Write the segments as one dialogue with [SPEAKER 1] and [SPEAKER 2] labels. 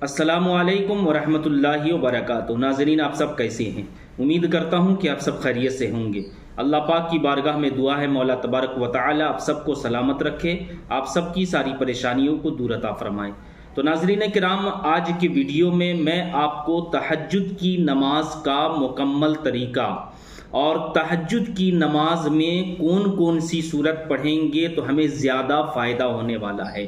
[SPEAKER 1] السلام علیکم ورحمۃ اللہ وبرکاتہ۔ ناظرین، آپ سب کیسے ہیں؟ امید کرتا ہوں کہ آپ سب خیریت سے ہوں گے۔ اللہ پاک کی بارگاہ میں دعا ہے مولا تبارک و تعالی آپ سب کو سلامت رکھے، آپ سب کی ساری پریشانیوں کو دور عطا فرمائے۔ تو ناظرین کرام، آج کی ویڈیو میں آپ کو تہجد کی نماز کا مکمل طریقہ اور تہجد کی نماز میں کون کون سی صورت پڑھیں گے تو ہمیں زیادہ فائدہ ہونے والا ہے۔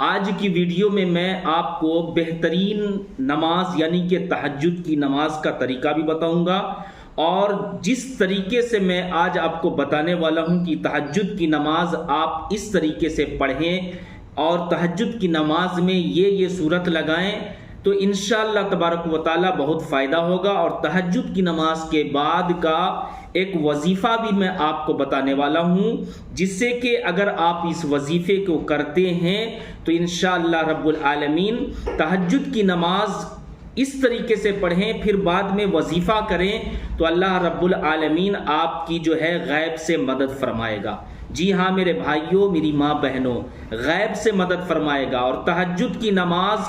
[SPEAKER 1] آج کی ویڈیو میں آپ کو بہترین نماز یعنی کہ تہجد کی نماز کا طریقہ بھی بتاؤں گا، اور جس طریقے سے میں آج آپ کو بتانے والا ہوں کہ تہجد کی نماز آپ اس طریقے سے پڑھیں اور تہجد کی نماز میں یہ صورت لگائیں تو انشاءاللہ تبارک و تعالی بہت فائدہ ہوگا۔ اور تہجد کی نماز کے بعد کا ایک وظیفہ بھی میں آپ کو بتانے والا ہوں، جس سے کہ اگر آپ اس وظیفے کو کرتے ہیں تو انشاءاللہ رب العالمین تہجد کی نماز اس طریقے سے پڑھیں، پھر بعد میں وظیفہ کریں تو اللہ رب العالمین آپ کی غیب سے مدد فرمائے گا۔ جی ہاں میرے بھائیوں، میری ماں بہنوں، غیب سے مدد فرمائے گا۔ اور تہجد کی نماز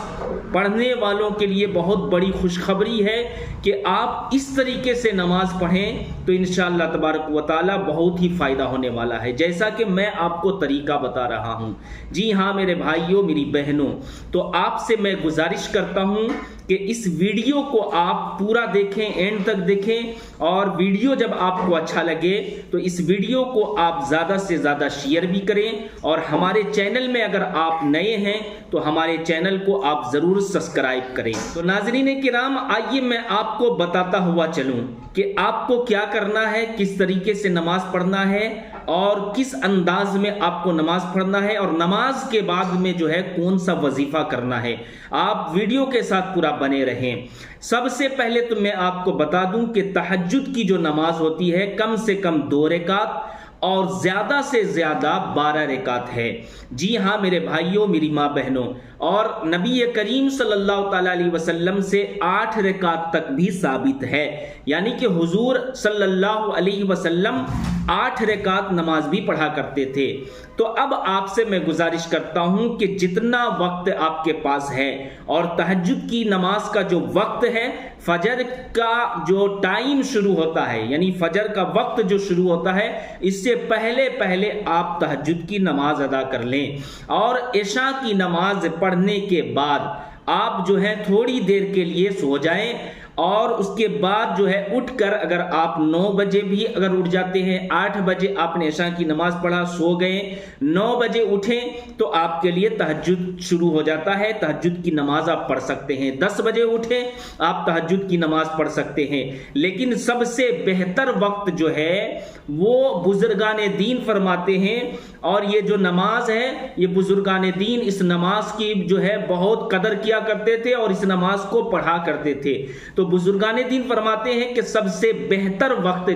[SPEAKER 1] پڑھنے والوں کے لیے بہت بڑی خوشخبری ہے کہ آپ اس طریقے سے نماز پڑھیں تو انشاءاللہ تبارک و تعالی بہت ہی فائدہ ہونے والا ہے، جیسا کہ میں آپ کو طریقہ بتا رہا ہوں۔ جی ہاں میرے بھائیوں، میری بہنوں، تو آپ سے میں گزارش کرتا ہوں کہ اس ویڈیو کو آپ پورا دیکھیں، اینڈ تک دیکھیں، اور ویڈیو جب آپ کو اچھا لگے تو اس ویڈیو کو آپ زیادہ سے زیادہ شیئر بھی کریں، اور ہمارے چینل میں اگر آپ نئے ہیں تو ہمارے چینل کو آپ ضرور سبسکرائب کریں۔ تو ناظرین کرام، آئیے میں آپ کو بتاتا ہوا چلوں کہ آپ کو کیا کرنا ہے، کس طریقے سے نماز پڑھنا ہے اور کس انداز میں آپ کو نماز پڑھنا ہے، اور نماز کے بعد میں کون سا وظیفہ کرنا ہے۔ آپ ویڈیو کے ساتھ پورا بنے رہیں۔ سب سے پہلے تو میں آپ کو بتا دوں کہ تہجد کی جو نماز ہوتی ہے کم سے کم 2 رکعت اور زیادہ سے زیادہ 12 رکعت ہے۔ جی ہاں میرے بھائیوں، میری ماں بہنوں، اور نبی کریم صلی اللہ تعالی علیہ وسلم سے 8 رکعت تک بھی ثابت ہے، یعنی کہ حضور صلی اللہ علیہ وسلم 8 رکعت نماز بھی پڑھا کرتے تھے۔ تو اب آپ سے میں گزارش کرتا ہوں کہ جتنا وقت آپ کے پاس ہے، اور تہجد کی نماز کا جو وقت ہے، فجر کا جو ٹائم شروع ہوتا ہے، یعنی فجر کا وقت جو شروع ہوتا ہے، اس سے پہلے آپ تہجد کی نماز ادا کر لیں، اور عشاء کی نماز پڑھنے کے بعد آپ تھوڑی دیر کے لیے سو جائیں، اور اس کے بعد اٹھ کر اگر آپ 9 بجے بھی اگر اٹھ جاتے ہیں، 8 بجے آپ نے عشاء کی نماز پڑھا، سو گئے، 9 بجے اٹھیں تو آپ کے لیے تہجد شروع ہو جاتا ہے، تہجد کی نماز آپ پڑھ سکتے ہیں۔ 10 بجے اٹھیں آپ تہجد کی نماز پڑھ سکتے ہیں، لیکن سب سے بہتر وقت وہ بزرگان دین فرماتے ہیں، اور یہ جو نماز ہے، یہ بزرگان دین اس نماز کی بہت قدر کیا کرتے تھے اور اس نماز کو پڑھا کرتے تھے۔ تو بزرگان دین فرماتے ہیں کہ سب سے بہتر وقت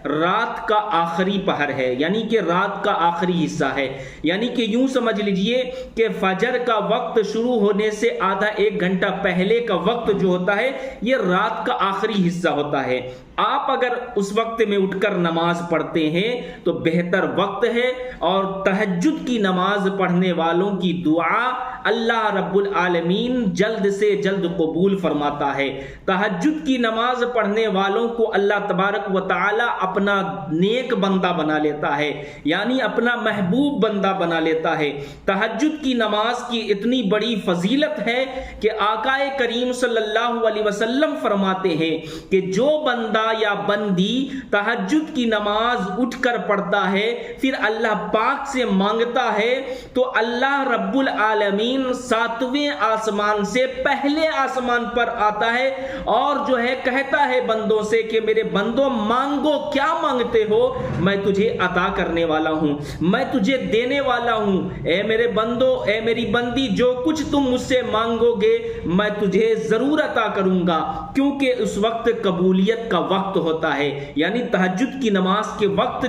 [SPEAKER 1] رات کا آخری پہر ہے، یعنی کہ رات کا آخری حصہ ہے، یعنی کہ یوں سمجھ لیجئے کہ فجر کا وقت شروع ہونے سے آدھا 1 گھنٹہ پہلے کا وقت جو ہوتا ہے، یہ رات کا آخری حصہ ہوتا ہے۔ آپ اگر اس وقت میں اٹھ کر نماز پڑھتے ہیں تو بہتر وقت ہے، اور تہجد کی نماز پڑھنے والوں کی دعا اللہ رب العالمین جلد سے جلد قبول فرماتا ہے۔ تہجد کی نماز پڑھنے والوں کو اللہ تبارک و تعالی اپنا نیک بندہ بنا لیتا ہے، یعنی اپنا محبوب بندہ بنا لیتا ہے۔ تہجد کی نماز کی اتنی بڑی فضیلت ہے کہ آقا کریم صلی اللہ علیہ وسلم فرماتے ہیں کہ جو بندہ یا بندی تہجد کی نماز اٹھ کر پڑھتا ہے، پھر اللہ پاک سے مانگتا ہے، تو اللہ رب العالمین 7ویں آسمان سے پہلے آسمان پر آتا ہے اور کہتا ہے بندوں سے کہ میرے بندوں مانگو، کیا مانگتے ہو، میں تجھے عطا کرنے والا ہوں، میں تجھے دینے والا ہوں۔ اے میرے بندو، اے میری بندی، جو کچھ تم مجھ سے مانگو گے میں تجھے ضرور عطا کروں گا، کیونکہ اس وقت قبولیت کا وقت ہوتا ہے، یعنی تہجد کی نماز کے وقت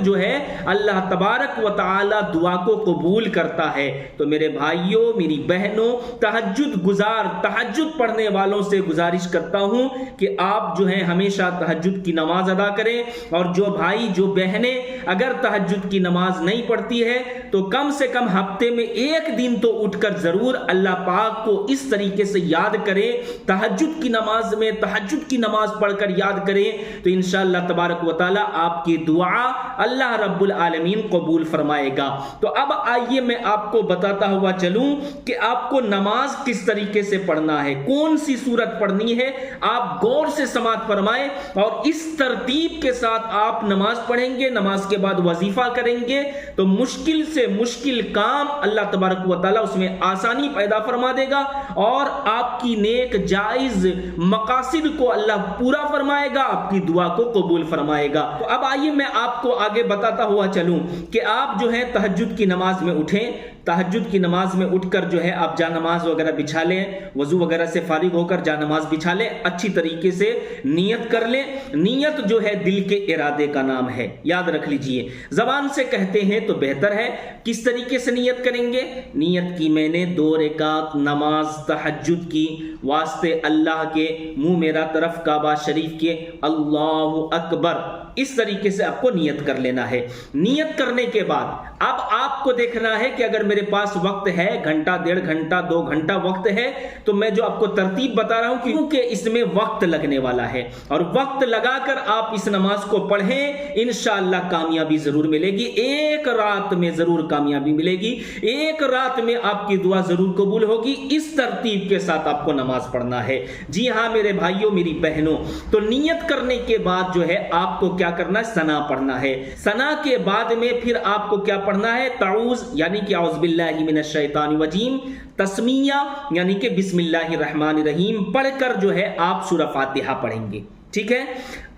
[SPEAKER 1] اللہ تبارک و تعالی دعا کو قبول کرتا ہے۔ تو میرے بھائیوں، میری بہنوں، تہجد گزار، تہجد پڑھنے والوں سے گزارش کرتا ہوں ہوں کہ آپ جو ہیں ہمیشہ تہجد کی نماز ادا کریں، اور جو بھائی جو بہنیں اگر تہجد کی نماز نہیں پڑھتی ہے تو کم سے کم ہفتے میں ایک دن تو اٹھ کر ضرور اللہ پاک کو اس طریقے سے یاد کریں، تہجد کی نماز میں تہجد کی نماز پڑھ کر یاد کریں، تو انشاءاللہ تبارک و تعالی آپ کی دعا اللہ رب العالمین قبول فرمائے گا۔ تو اب آئیے میں آپ کو بتاتا ہوا چلوں کہ آپ کو نماز کس طریقے سے پڑھنا ہے، کون سی سورت پڑھنی ہے۔ آپ غور سے سماعت فرمائیں اور اس ترتیب کے ساتھ آپ نماز پڑھیں گے، نماز کے بعد وظیفہ کریں گے تو مشکل سے مشکل کام اللہ تبارک و تعالی اس میں آسانی پیدا فرما دے گا، اور آپ کی نیک جائز مقاصد کو اللہ پورا فرمائے گا، آپ کی دعا کو قبول فرمائے گا۔ تو اب آئیے میں آپ کو آگے بتاتا ہوا چلوں کہ آپ جو ہے تہجد کی نماز میں اٹھیں، تہجد کی نماز میں اٹھ کر جو ہے آپ جا نماز وغیرہ بچھا لیں، وضو وغیرہ سے فارغ ہو کر جا نماز بچھا لیں، اچھی طریقے سے نیت کر لیں۔ نیت جو ہے دل کے ارادے کا نام ہے، یاد رکھ لیجئے، زبان سے کہتے ہیں تو بہتر ہے۔ کس طریقے سے نیت کریں گے؟ نیت کی میں نے 2 رکعت نماز تہجد کی واسطے اللہ کے، منہ میرا طرف کعبہ شریف کے، اللہ اکبر، اس طریقے سے آپ کو نیت کر لینا ہے۔ نیت کرنے کے بعد اب آپ کو دیکھنا ہے کہ اگر میرے پاس وقت ہے، گھنٹہ 1.5 گھنٹہ 2 گھنٹہ وقت ہے، تو میں جو آپ کو ترتیب بتا رہا ہوں کیونکہ اس میں وقت لگنے والا ہے، اور وقت لگا کر آپ اس نماز کو پڑھیں، انشاءاللہ کامیابی ضرور ملے گی، ایک رات میں ضرور کامیابی ملے گی، ایک رات میں آپ کی دعا ضرور قبول ہوگی۔ اس ترتیب کے ساتھ آپ کو نماز پڑھنا ہے۔ جی ہاں میرے بھائیوں میری بہنوں، تو نیت کرنے کے بعد جو ہے آپ کو کیا کرنا ہے؟ ثنا پڑھنا ہے۔ ثنا کے بعد میں پھر آپ کو کیا پڑھنا ہے؟ تعوذ، یعنی کہ اعوذ باللہ من الشیطان الرجیم، تسمیہ یعنی کہ بسم اللہ الرحمن الرحیم پڑھ کر جو ہے آپ سورہ فاتحہ پڑھیں گے۔ ٹھیک ہے،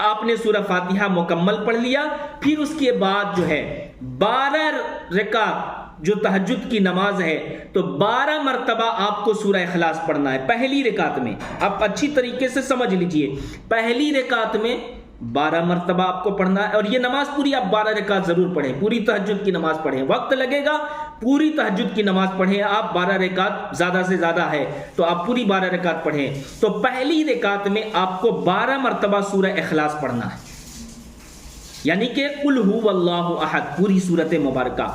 [SPEAKER 1] آپ نے سورہ فاتحہ مکمل پڑھ لیا، پھر اس کے بعد جو ہے 12 رکعت جو تہجد کی نماز ہے تو 12 مرتبہ آپ کو سورہ اخلاص پڑھنا ہے پہلی رکعت میں۔ آپ اچھی طریقے سے سمجھ لیجئے، پہلی رکعت میں 12 مرتبہ آپ کو پڑھنا ہے، اور یہ نماز پوری آپ 12 رکعت ضرور پڑھیں، پوری تہجد کی نماز پڑھیں، وقت لگے گا، پوری تہجد کی نماز پڑھیں آپ، 12 رکعت زیادہ سے زیادہ ہے تو آپ پوری 12 رکعت پڑھیں۔ تو پہلی رکعت میں آپ کو 12 مرتبہ سورہ اخلاص پڑھنا ہے، یعنی کہ قل هو اللہ احد، پوری سورت مبارکہ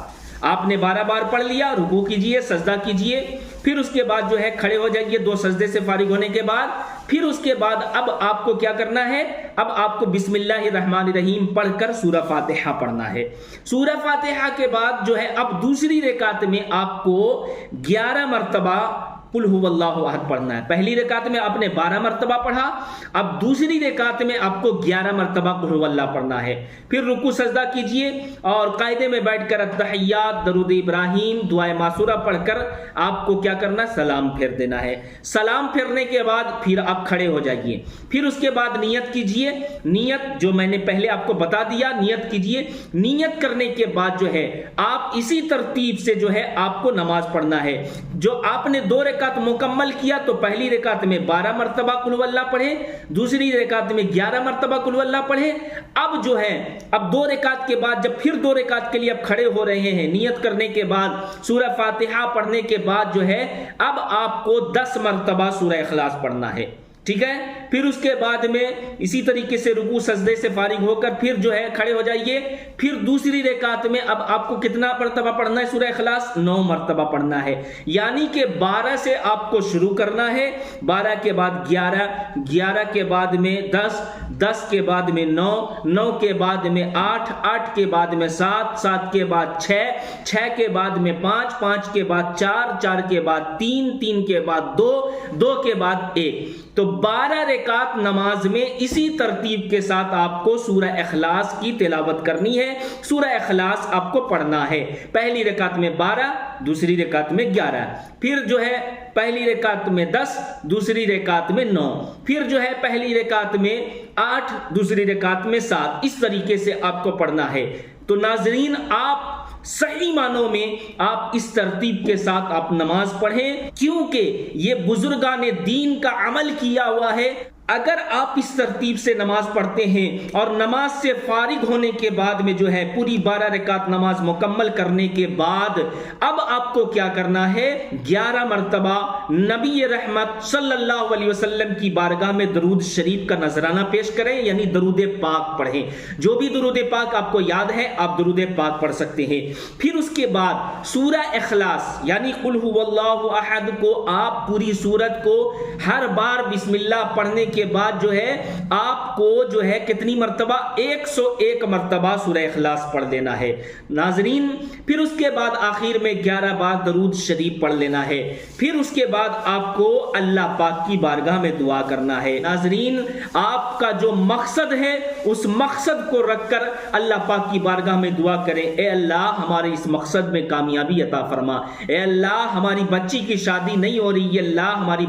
[SPEAKER 1] آپ نے 12 بار پڑھ لیا۔ رکوع کیجئے، سجدہ کیجئے، پھر اس کے بعد جو ہے کھڑے ہو جائیے 2 سجدے سے فارغ ہونے کے بعد، پھر اس کے بعد اب آپ کو کیا کرنا ہے؟ اب آپ کو بسم اللہ الرحمن الرحیم پڑھ کر سورہ فاتحہ پڑھنا ہے۔ سورہ فاتحہ کے بعد جو ہے اب دوسری رکعت میں آپ کو 11 مرتبہ قل هو اللہ احد پڑھنا ہے۔ پہلی رکعت میں آپ نے 12 مرتبہ پڑھا، اب دوسری رکعت میں آپ کو 11 مرتبہ قل هو اللہ پڑھنا ہے۔ پھر رکوع سجدہ کیجئے اور قاعدے میں بیٹھ کر التحیات، درود ابراہیم، دعائے معصورہ پڑھ کر آپ کو کیا کرنا ہے؟ سلام پھیر دینا ہے۔ سلام پھیرنے کے بعد پھر آپ کھڑے ہو جائیے، پھر اس کے بعد نیت کیجئے۔ نیت جو میں نے پہلے آپ کو بتا دیا، نیت کیجئے۔ نیت کرنے کے بعد جو ہے آپ اسی ترتیب سے جو ہے آپ کو نماز پڑھنا ہے۔ جو آپ نے 2 رکعت مکمل کیا تو پہلی رکعت میں 12 مرتبہ قل هو اللہ پڑھیں، دوسری رکعت میں 11 مرتبہ قل هو اللہ پڑھیں۔ اب جو ہے اب 2 رکعت کے بعد جب پھر 2 رکعت کے لیے اب کھڑے ہو رہے ہیں، نیت کرنے کے بعد سورہ فاتحہ پڑھنے کے بعد جو ہے اب آپ کو 10 مرتبہ سورہ اخلاص پڑھنا ہے۔ ٹھیک ہے، پھر اس کے بعد میں اسی طریقے سے رکوع سجدے سے فارغ ہو کر پھر جو ہے کھڑے ہو جائیے، پھر دوسری رکعت میں اب آپ کو کتنا مرتبہ پڑھنا ہے سورہ اخلاص؟ 9 مرتبہ پڑھنا ہے، یعنی کہ 12 سے آپ کو شروع کرنا ہے، 12 کے بعد 11، 11 کے بعد میں 10، 10 کے بعد میں 9، 9 کے بعد میں 8، 8 کے بعد میں 7، 7 کے بعد 6، 6 کے بعد میں 5، 5 کے بعد 4، 4 کے بعد 3، 3 کے بعد 2، 2 کے بعد 1۔ تو 12 رکعت نماز میں اسی ترتیب کے ساتھ آپ کو سورہ اخلاص کی تلاوت کرنی ہے، سورہ اخلاص آپ کو پڑھنا ہے۔ پہلی رکعت میں 12، دوسری رکعت میں 11، پھر جو ہے پہلی رکعت میں 10، دوسری رکعت میں 9، پھر جو ہے پہلی رکعت میں 8، دوسری رکعت میں 7، اس طریقے سے آپ کو پڑھنا ہے۔ تو ناظرین آپ صحیح معنوں میں آپ اس ترتیب کے ساتھ آپ نماز پڑھیں، کیونکہ یہ بزرگان دین کا عمل کیا ہوا ہے۔ اگر آپ اس ترتیب سے نماز پڑھتے ہیں اور نماز سے فارغ ہونے کے بعد میں جو ہے پوری 12 رکعت نماز مکمل کرنے کے بعد اب آپ کو کیا کرنا ہے، 11 مرتبہ نبی رحمت صلی اللہ علیہ وسلم کی بارگاہ میں درود شریف کا نذرانہ پیش کریں، یعنی درود پاک پڑھیں۔ جو بھی درود پاک آپ کو یاد ہے آپ درود پاک پڑھ سکتے ہیں۔ پھر اس کے بعد سورہ اخلاص یعنی قل هو اللہ احد کو آپ پوری سورت کو ہر بار بسم اللہ پڑھنے کے بعد جو ہے آپ کو جو ہے کتنی مرتبہ، 101 مرتبہ سورہ اخلاص پڑھ لینا ہے ناظرین۔ پھر اس کے بعد آخر میں 11 بار درود شریف پڑھ لینا ہے۔ پھر اس کے بعد آپ کو اللہ پاک کی بارگاہ میں دعا کرنا ہے۔ ناظرین آپ کا جو مقصد ہے اس مقصد کو رکھ کر اللہ پاک کی بارگاہ میں دعا کریں، اے اللہ ہمارے اس مقصد میں کامیابی عطا فرما، اے اللہ ہماری بچی کی شادی نہیں ہو رہی ہے، اللہ ہماری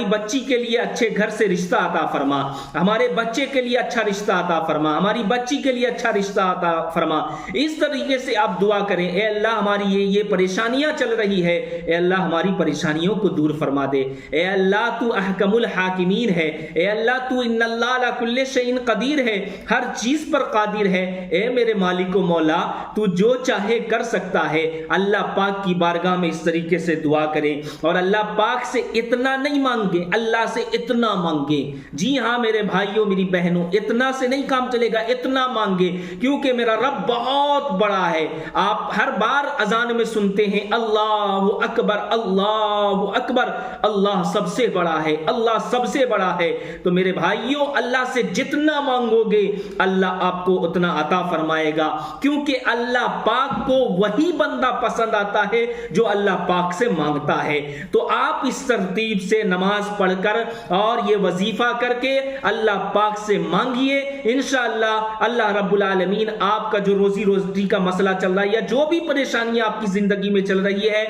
[SPEAKER 1] بچی کے لیے اچھے گھر سے رشتہ عطا فرما، ہمارے بچے کے لیے اچھا رشتہ عطا فرما، ہماری بچی کے لیے اچھا رشتہ عطا فرما۔ اس طریقے سے آپ دعا کریں، اے اللہ ہماری یہ پریشانیاں چل رہی ہے، اے اللہ ہماری پریشانیوں کو دور فرما دے، اے اللہ تو احکم الحاکمین ہے، اے اللہ تو ان اللہ علی کل شیء قدیر ہے، ہر چیز پر قادر ہے، اے میرے مالک و مولا تو جو چاہے کر سکتا ہے۔ اللہ پاک کی بارگاہ میں اس طریقے سے دعا کریں اور اللہ پاک سے اتنا نہیں مانگے، اللہ سے اتنا مانگے۔ جی ہاں میرے بھائیوں میری بہنوں، اتنا سے نہیں کام چلے گا، اتنا مانگے، کیونکہ میرا رب بہت بڑا ہے۔ آپ ہر بار اذان میں سنتے ہیں اللہ اکبر اللہ اکبر، اللہ سب سے بڑا ہے، اللہ سب سے بڑا ہے۔ تو میرے بھائیوں اللہ سے جتنا مانگو گے اللہ آپ کو اتنا عطا فرمائے گا، کیونکہ اللہ پاک کو وہی بندہ پسند آتا ہے جو اللہ پاک سے مانگتا ہے۔ تو آپ اس ترتیب سے نماز پڑھ کر اور یہ وظیفہ کر کے اللہ پاک سے مانگیے، انشاءاللہ اللہ رب العالمین آپ کا جو روزی کا مسئلہ چل رہا ہے یا جو بھی پریشانیاں آپ کی زندگی میں چل رہی ہے،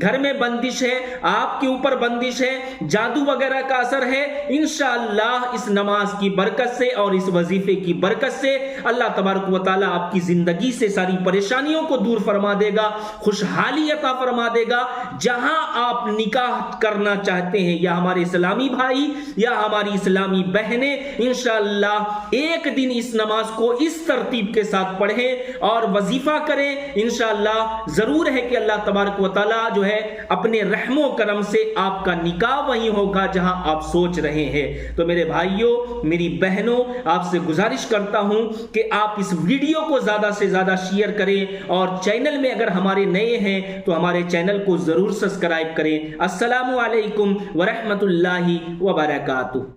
[SPEAKER 1] گھر میں بندش ہے، آپ کے اوپر بندش ہے، جادو وغیرہ کا اثر ہے، انشاءاللہ اس نماز کی برکت سے اور اس وظیفے کی برکت سے اللہ تبارک و تعالی آپ کی زندگی سے ساری پریشانیوں کو دور فرما دے گا، خوشحالی عطا فرما دے گا۔ جہاں آپ نکاح کرنا چاہتے ہیں یا ہمارے اسلامی بھائی یا ہماری اسلامی بہنیں، انشاءاللہ ایک دن اس نماز کو اس ترتیب کے ساتھ پڑھیں اور وظیفہ کریں، انشاءاللہ ضرور ہے کہ اللہ تبارک و تعالی جو ہے اپنے رحم و کرم سے آپ کا نکاح وہیں ہوگا جہاں آپ سوچ رہے ہیں۔ تو میرے بھائیوں میری بہنوں آپ سے گزارش کرتا ہوں کہ آپ اس ویڈیو کو زیادہ سے زیادہ شیئر کریں اور چینل میں اگر ہمارے نئے ہیں تو ہمارے چینل کو ضرور سبسکرائب کریں۔ السلام علیکم ورحمۃ اللہ وبرکاتہ۔